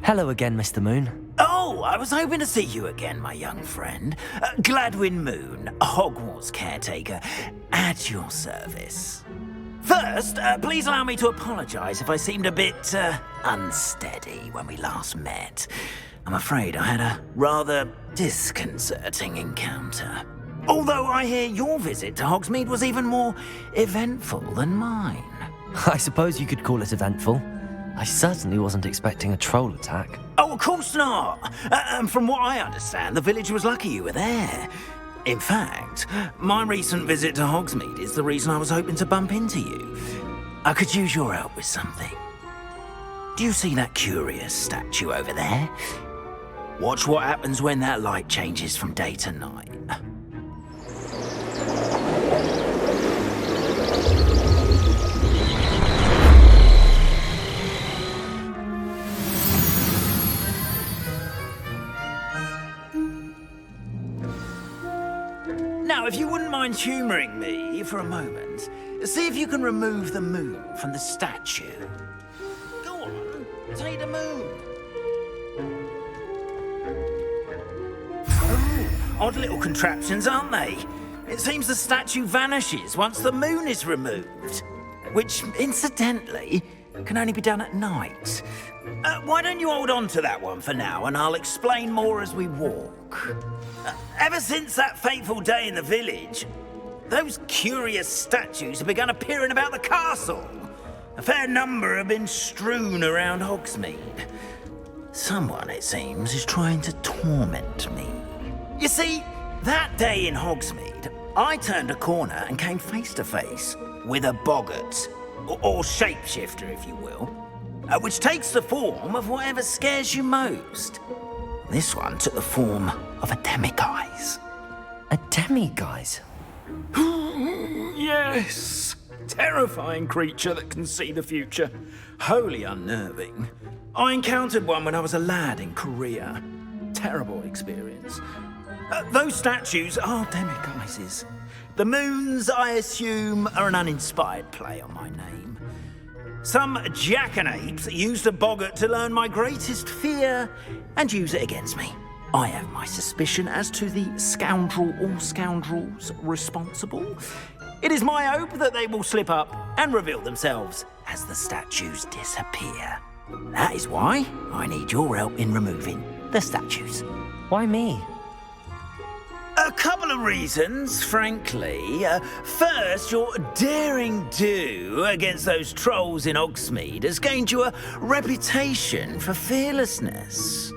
Hello again, Mr. Moon. Oh, I was hoping to see you again, my young friend. Gladwin Moon, Hogwarts caretaker, at your service. First, please allow me to apologize if I seemed a bit unsteady when we last met. I'm afraid I had a rather disconcerting encounter. Although I hear your visit to Hogsmeade was even more eventful than mine. I suppose you could call it eventful. I certainly wasn't expecting a troll attack. Oh, of course not. And from what I understand, the village was lucky you were there. In fact, my recent visit to Hogsmeade is the reason I was hoping to bump into you. I could use your help with something. Do you see that curious statue over there? Watch what happens when that light changes from day to night. Now, if you wouldn't mind humouring me for a moment, see if you can remove the moon from the statue. Go on, take the moon. Oh, odd little contraptions, aren't they? It seems the statue vanishes once the moon is removed, which, incidentally, can only be done at night. Why don't you hold on to that one for now, and I'll explain more as we walk. Ever since that fateful day in the village, those curious statues have begun appearing about the castle. A fair number have been strewn around Hogsmeade. Someone, it seems, is trying to torment me. You see, that day in Hogsmeade, I turned a corner and came face to face with a boggart, or shapeshifter, if you will, which takes the form of whatever scares you most. This one took the form of a demiguise. A demiguise? Yes. Terrifying creature that can see the future. Wholly unnerving. I encountered one when I was a lad in Korea. Terrible experience. Those statues are demiguises. The moons, I assume, are an uninspired play on my name. Some jackanapes used a boggart to learn my greatest fear and use it against me. I have my suspicion as to the scoundrel or scoundrels responsible. It is my hope that they will slip up and reveal themselves as the statues disappear. That is why I need your help in removing the statues. Why me? A couple of reasons, frankly. First, your daring do against those trolls in Hogsmeade has gained you a reputation for fearlessness.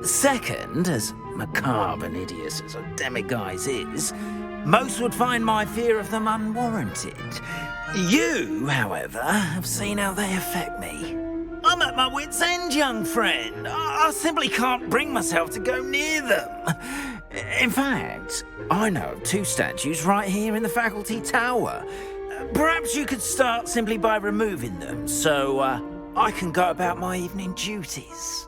Second, as macabre and hideous as a demiguise is, most would find my fear of them unwarranted. You, however, have seen how they affect me. I'm at my wit's end, young friend. I simply can't bring myself to go near them. In fact, I know of two statues right here in the faculty tower. Perhaps you could start simply by removing them, so I can go about my evening duties.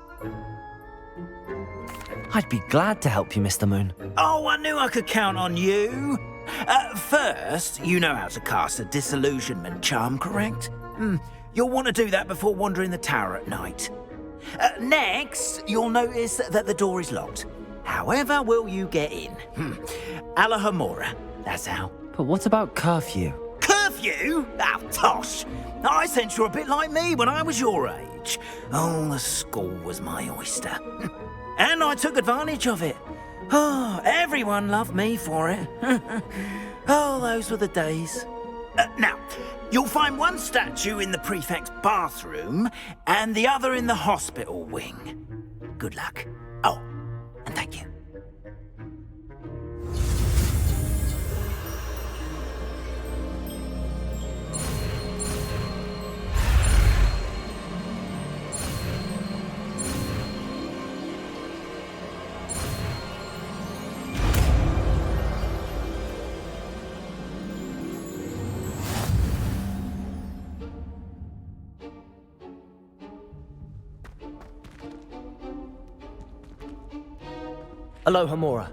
I'd be glad to help you, Mr. Moon. Oh, I knew I could count on you. First, you know how to cast a disillusionment charm, correct? You'll want to do that before wandering the tower at night. Next, you'll notice that the door is locked. However will you get in? Alahomora, that's how. But what about curfew? Curfew? Oh, tosh. I sense you're a bit like me when I was your age. Oh, the school was my oyster. And I took advantage of it. Oh, everyone loved me for it. Oh, those were the days. Now, you'll find one statue in the prefect's bathroom and the other in the hospital wing. Good luck. Oh, and thank you. Alohomora.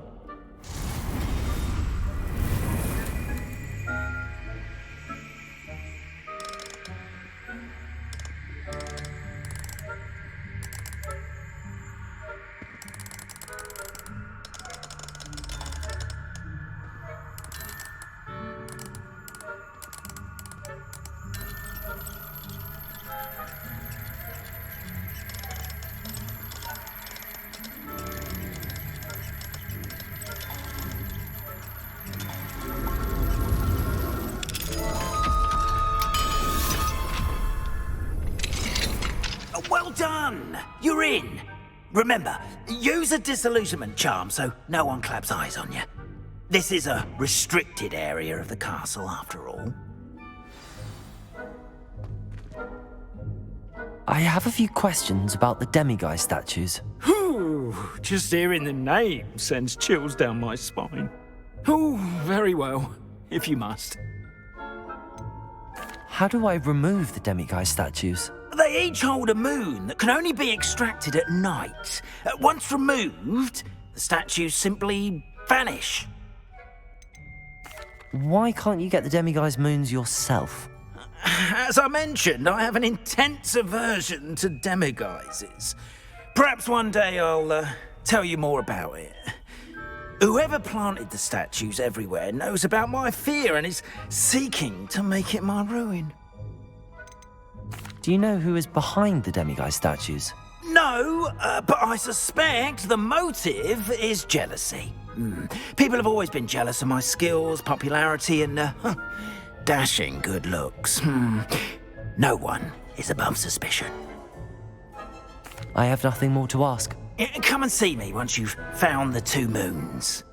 done! You're in! Remember, use a disillusionment charm so no one claps eyes on you. This is a restricted area of the castle, after all. I have a few questions about the demiguise statues. Whew, just hearing the name sends chills down my spine. Oh, very well, if you must. How do I remove the demiguise statues? They each hold a moon that can only be extracted at night. Once removed, the statues simply vanish. Why can't you get the demiguise moons yourself? As I mentioned, I have an intense aversion to demiguises. Perhaps one day I'll tell you more about it. Whoever planted the statues everywhere knows about my fear and is seeking to make it my ruin. Do you know who is behind the demiguise statues? No, but I suspect the motive is jealousy. People have always been jealous of my skills, popularity, and dashing good looks. No one is above suspicion. I have nothing more to ask. Come and see me once you've found the 2 moons.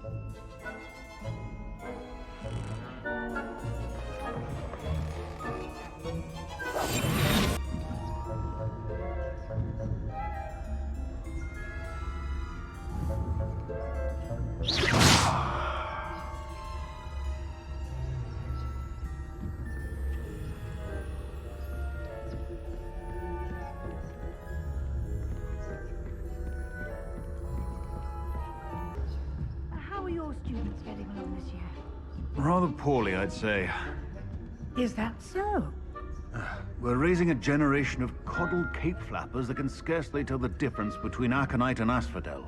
How are your students getting along this year? Rather poorly, I'd say. Is that so? We're raising a generation of coddled cape flappers that can scarcely tell the difference between aconite and asphodel.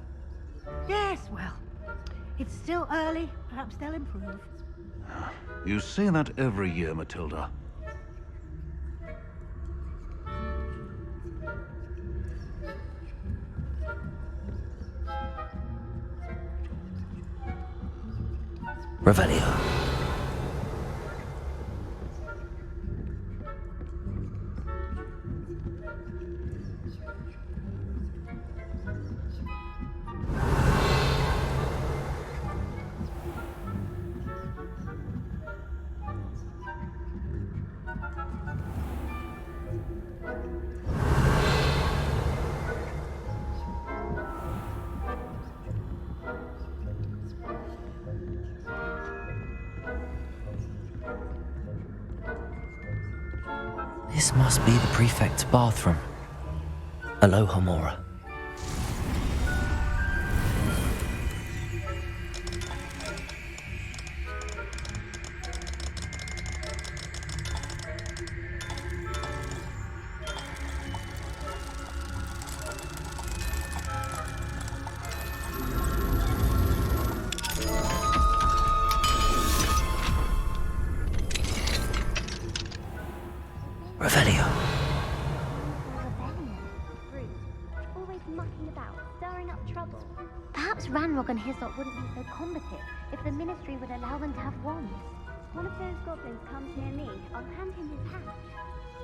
Yes, well, it's still early. Perhaps they'll improve. You say that every year, Matilda. Revelio. This must be the prefect's bathroom. Aloha Mora. Revelio. Always mucking about, stirring up trouble. Perhaps Ranrock and his lot wouldn't be so combative if the Ministry would allow them to have wands. One of those goblins comes near me, I'll hand him his hat.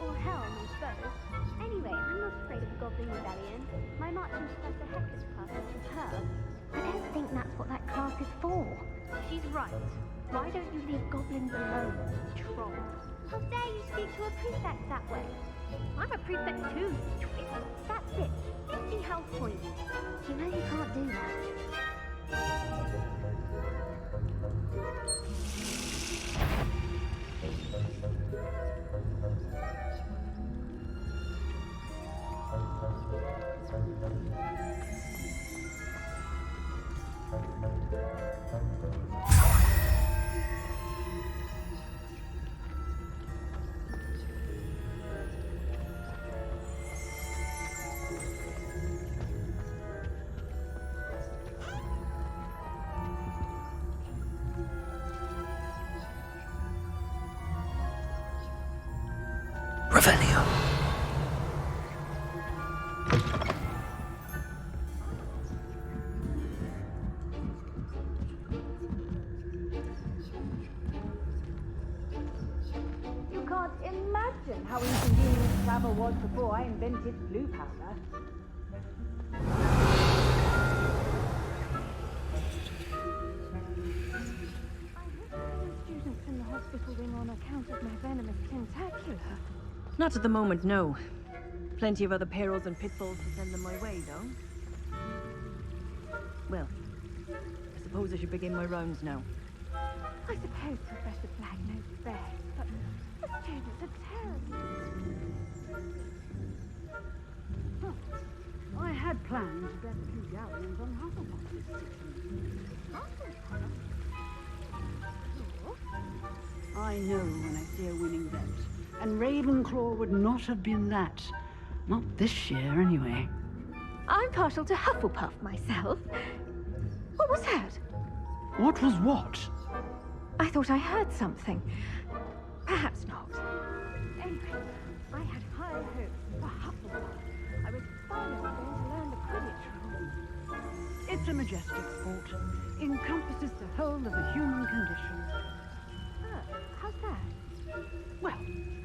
Or helm, I suppose. Anyway, I'm not afraid of the Goblin Rebellion. My marching Professor Hector's class is her. I don't think that's what that class is for. She's right. Why don't you leave goblins alone, troll? How dare you speak to a prefect that way? I'm a prefect too, you twit. That's it. 50 health points. You know you can't do that. Revelio. You can't imagine how inconvenient travel was before I invented blue powder. I hope students in the hospital wing on account of my venomous tentacular. Not at the moment, no. Plenty of other perils and pitfalls to send them my way, though. Well, I suppose I should begin my rounds now. I suppose Professor Black knows best, but the students are terrible. I had planned to bet a few galleons on Hufflepuff this season. I know when I see a winning bet, and Ravenclaw would not have been that. Not this year, anyway. I'm partial to Hufflepuff myself. What was that? What was what? I thought I heard something. Perhaps not. Anyway, I had high hopes for Hufflepuff. I was finally going to learn the Quidditch rules. It's a majestic sport. Encompasses the whole of the human condition. Oh, how's that? Well,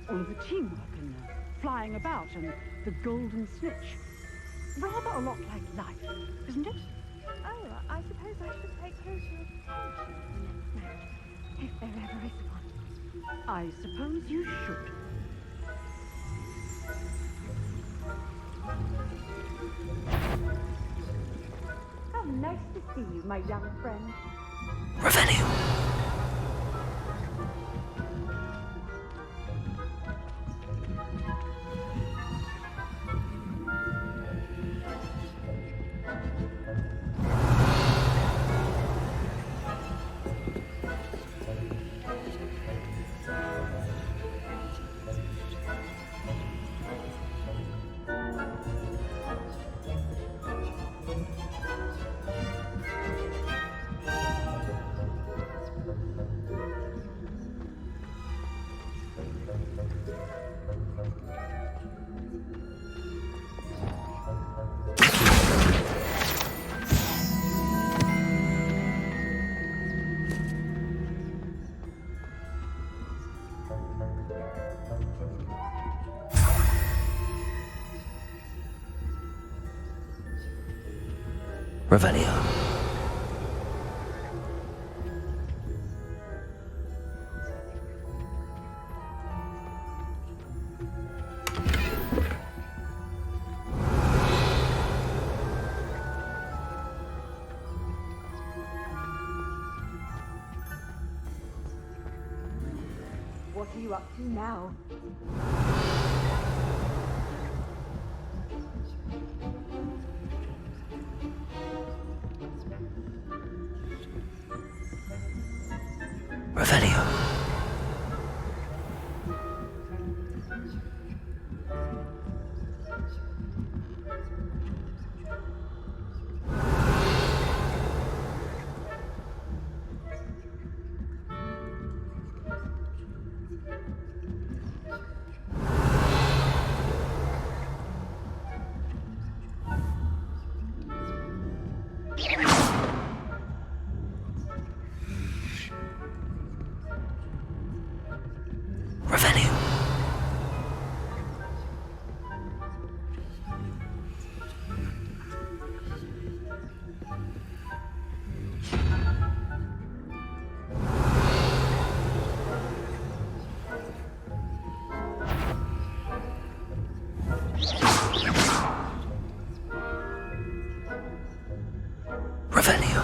all the teamwork and the flying about and the golden snitch. Rather a lot like life, isn't it? Oh, I suppose I should pay closer attention to the next match, if there ever is one. I suppose you should. How nice to see you, my young friend. Revelio. Revelio. What are you up to now? Revelio. Revelio. Revelio.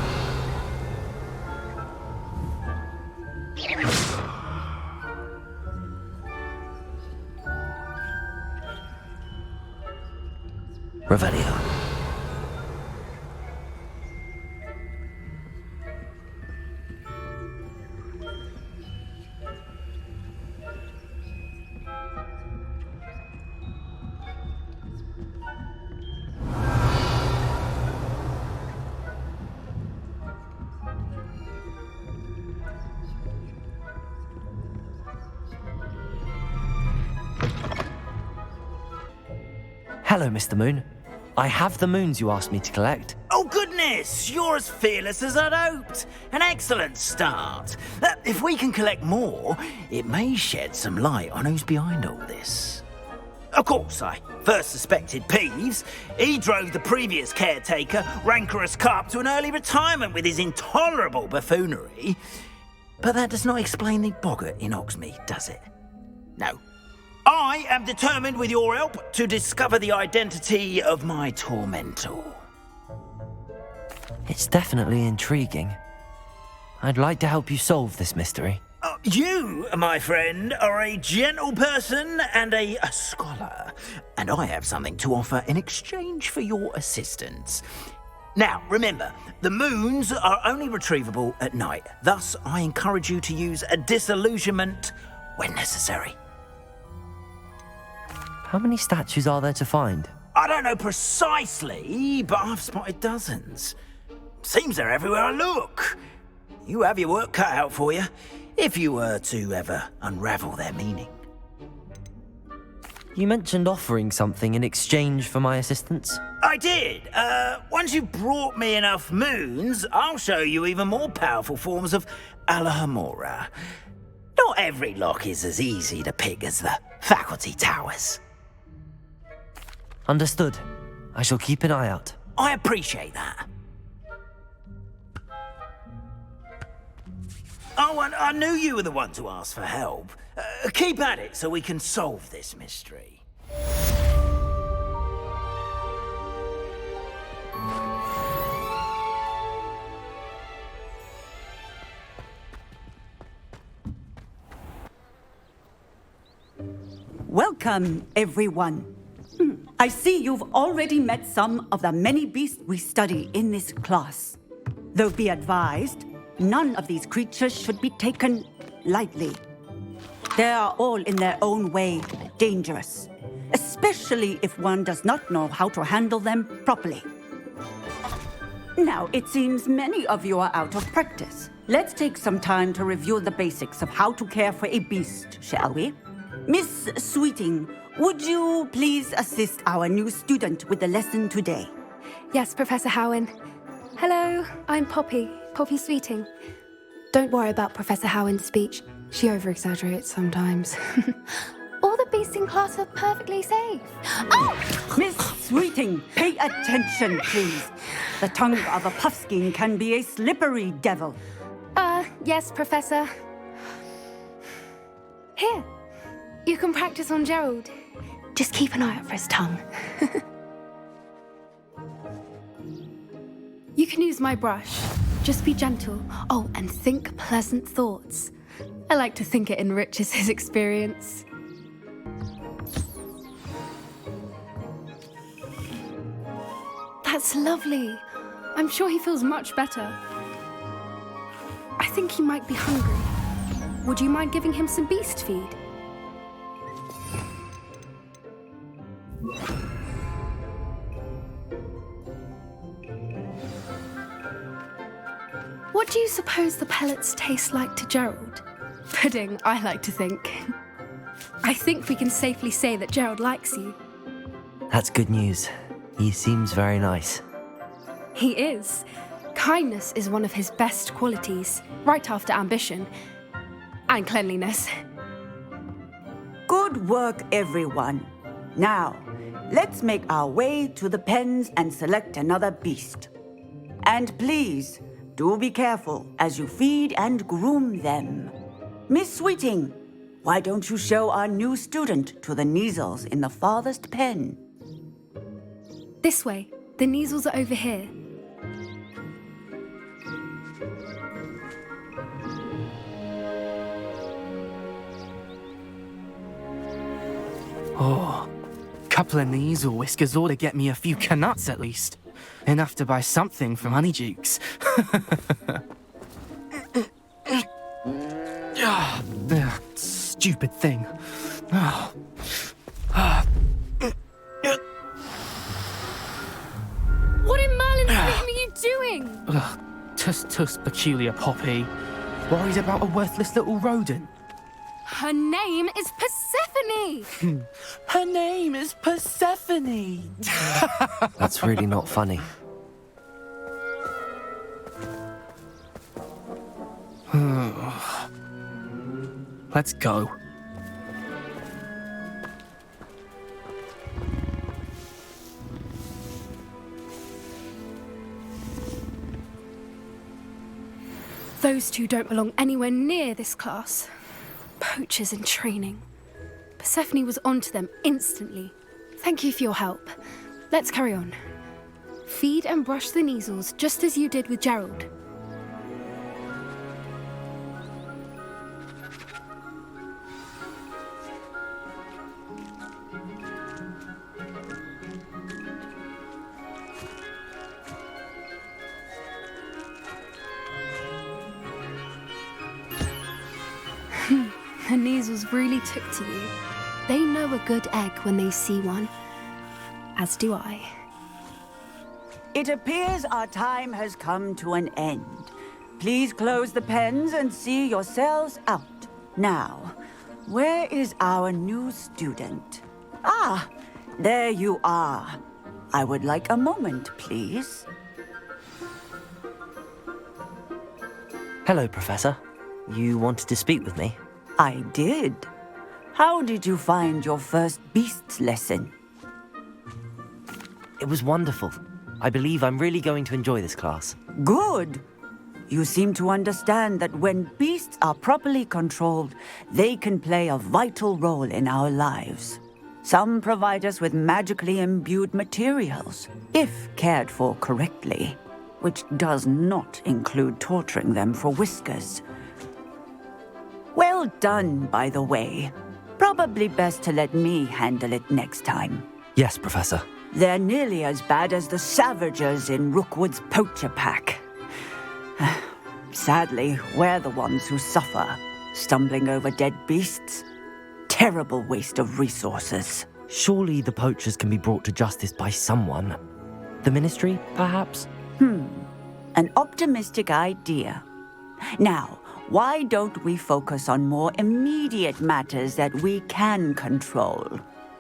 Revelio. Hello, Mr. Moon. I have the moons you asked me to collect. Oh, goodness! You're as fearless as I'd hoped. An excellent start. If we can collect more, it may shed some light on who's behind all this. Of course, I first suspected Peeves. He drove the previous caretaker, rancorous carp, to an early retirement with his intolerable buffoonery. But that does not explain the boggart in Oxmead, does it? No. I am determined, with your help, to discover the identity of my tormentor. It's definitely intriguing. I'd like to help you solve this mystery. You, my friend, are a gentle person and a scholar, and I have something to offer in exchange for your assistance. Now, remember, the moons are only retrievable at night. Thus, I encourage you to use a disillusionment when necessary. How many statues are there to find? I don't know precisely, but I've spotted dozens. Seems they're everywhere I look. You have your work cut out for you, if you were to ever unravel their meaning. You mentioned offering something in exchange for my assistance? I did. Once you've brought me enough moons, I'll show you even more powerful forms of Alohomora. Not every lock is as easy to pick as the faculty towers. Understood. I shall keep an eye out. I appreciate that. Oh, and I knew you were the one to ask for help. Keep at it so we can solve this mystery. Welcome, everyone. I see you've already met some of the many beasts we study in this class. Though be advised, none of these creatures should be taken lightly. They are all in their own way dangerous, especially if one does not know how to handle them properly. Now, it seems many of you are out of practice. Let's take some time to review the basics of how to care for a beast, shall we? Miss Sweeting, would you please assist our new student with the lesson today? Yes, Professor Howen. Hello, I'm Poppy Sweeting. Don't worry about Professor Howen's speech. She over-exaggerates sometimes. All the beasts in class are perfectly safe. Oh! Miss Sweeting, pay attention, please. The tongue of a puffskein can be a slippery devil. Yes, Professor. Here, you can practice on Gerald. Just keep an eye out for his tongue. You can use my brush. Just be gentle. Oh, and think pleasant thoughts. I like to think it enriches his experience. That's lovely. I'm sure he feels much better. I think he might be hungry. Would you mind giving him some beast feed? What do you suppose the pellets taste like to Gerald? Pudding, I like to think. I think we can safely say that Gerald likes you. That's good news. He seems very nice. He is. Kindness is one of his best qualities, right after ambition. And cleanliness. Good work, everyone. Now, let's make our way to the pens and select another beast. And please, do be careful as you feed and groom them. Miss Sweeting, why don't you show our new student to the Neasels in the farthest pen? This way. The Neasels are over here. Oh, couple of Neasel whiskers ought to get me a few canuts at least. Enough to buy something from Honeydukes. Stupid thing. What in Merlin's name are you doing? Tuss, peculiar Poppy. Worried about a worthless little rodent. Her name is Persephone! Her name is Persephone! That's really not funny. Let's go. Those two don't belong anywhere near this class. Poachers in training. Persephone was onto them instantly. Thank you for your help. Let's carry on. Feed and brush the Neasels just as you did with Gerald. The Neasels really took to you. They know a good egg when they see one. As do I. It appears our time has come to an end. Please close the pens and see yourselves out. Now, where is our new student? Ah, there you are. I would like a moment, please. Hello, Professor. You wanted to speak with me? I did. How did you find your first beasts lesson? It was wonderful. I believe I'm really going to enjoy this class. Good. You seem to understand that when beasts are properly controlled, they can play a vital role in our lives. Some provide us with magically imbued materials, if cared for correctly, which does not include torturing them for whiskers. Well done, by the way. Probably best to let me handle it next time. Yes, Professor. They're nearly as bad as the Savagers in Rookwood's poacher pack. Sadly, we're the ones who suffer, stumbling over dead beasts. Terrible waste of resources. Surely the poachers can be brought to justice by someone. The Ministry, perhaps? An optimistic idea. Now, why don't we focus on more immediate matters that we can control?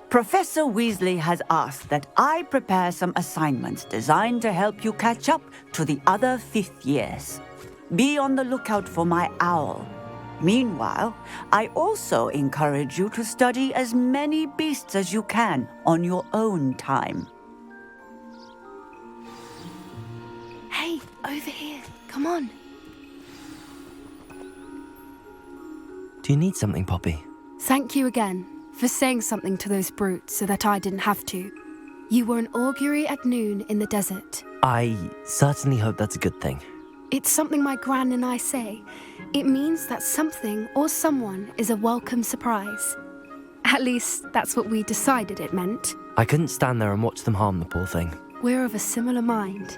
Professor Weasley has asked that I prepare some assignments designed to help you catch up to the other fifth years. Be on the lookout for my owl. Meanwhile, I also encourage you to study as many beasts as you can on your own time. Hey, over here. Come on. Do you need something, Poppy? Thank you again for saying something to those brutes so that I didn't have to. You were an augury at noon in the desert. I certainly hope that's a good thing. It's something my gran and I say. It means that something or someone is a welcome surprise. At least, that's what we decided it meant. I couldn't stand there and watch them harm the poor thing. We're of a similar mind.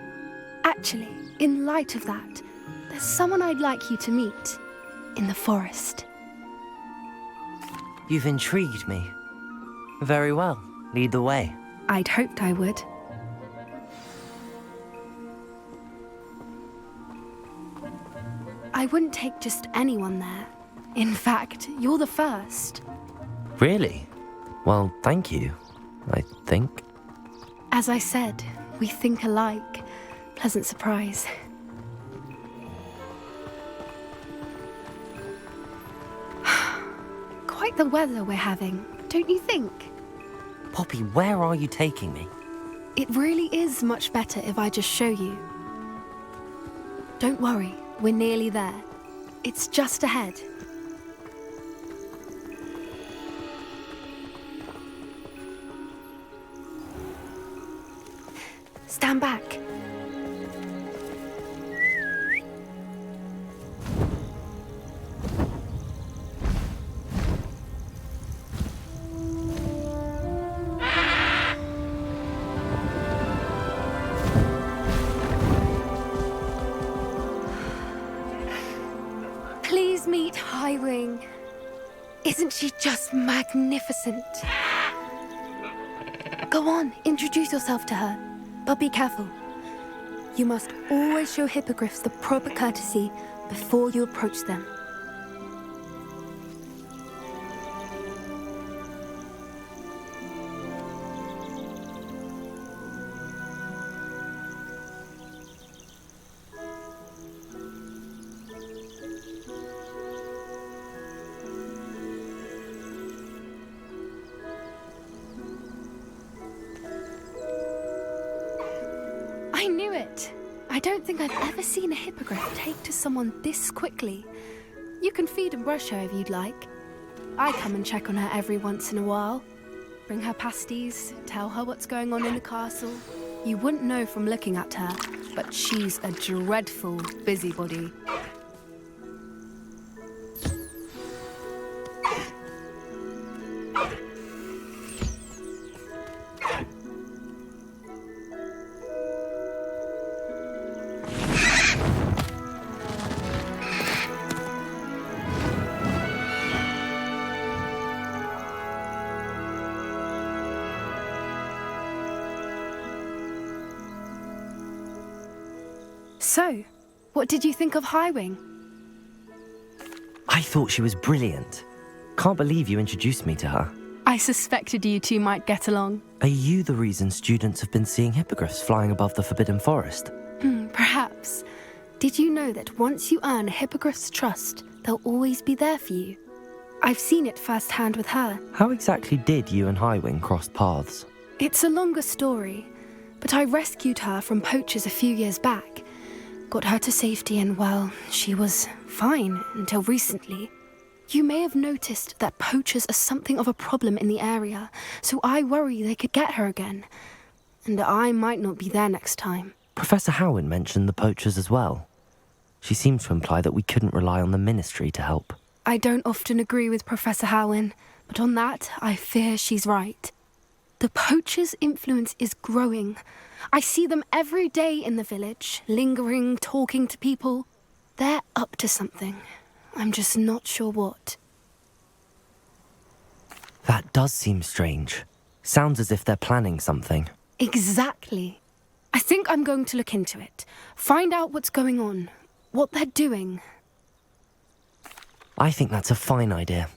Actually, in light of that, there's someone I'd like you to meet. In the forest. You've intrigued me. Very well. Lead the way. I'd hoped I would. I wouldn't take just anyone there. In fact, you're the first. Really? Well, thank you, I think. As I said, we think alike. Pleasant surprise. Quite the weather we're having, don't you think? Poppy, where are you taking me? It really is much better if I just show you. Don't worry, we're nearly there. It's just ahead. Stand back. Please meet Highwing. Isn't she just magnificent? Go on, introduce yourself to her. But be careful. You must always show hippogriffs the proper courtesy before you approach them. I knew it. I don't think I've ever seen a hippogriff take to someone this quickly. You can feed and brush her if you'd like. I come and check on her every once in a while. Bring her pasties, tell her what's going on in the castle. You wouldn't know from looking at her, but she's a dreadful busybody. So, what did you think of Highwing? I thought she was brilliant. Can't believe you introduced me to her. I suspected you two might get along. Are you the reason students have been seeing hippogriffs flying above the Forbidden Forest? Perhaps. Did you know that once you earn a hippogriff's trust, they'll always be there for you? I've seen it firsthand with her. How exactly did you and Highwing cross paths? It's a longer story, but I rescued her from poachers a few years back. Got her to safety and, well, she was fine until recently. You may have noticed that poachers are something of a problem in the area, so I worry they could get her again. And I might not be there next time. Professor Howin mentioned the poachers as well. She seemed to imply that we couldn't rely on the Ministry to help. I don't often agree with Professor Howin, but on that, I fear she's right. The poachers' influence is growing. I see them every day in the village, lingering, talking to people. They're up to something. I'm just not sure what. That does seem strange. Sounds as if they're planning something. Exactly. I think I'm going to look into it. Find out what's going on, what they're doing. I think that's a fine idea.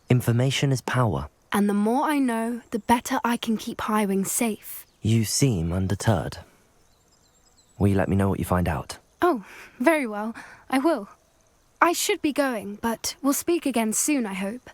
Information is power. And the more I know, the better I can keep Highwing safe. You seem undeterred. Will you let me know what you find out? Oh, very well. I will. I should be going, but we'll speak again soon, I hope.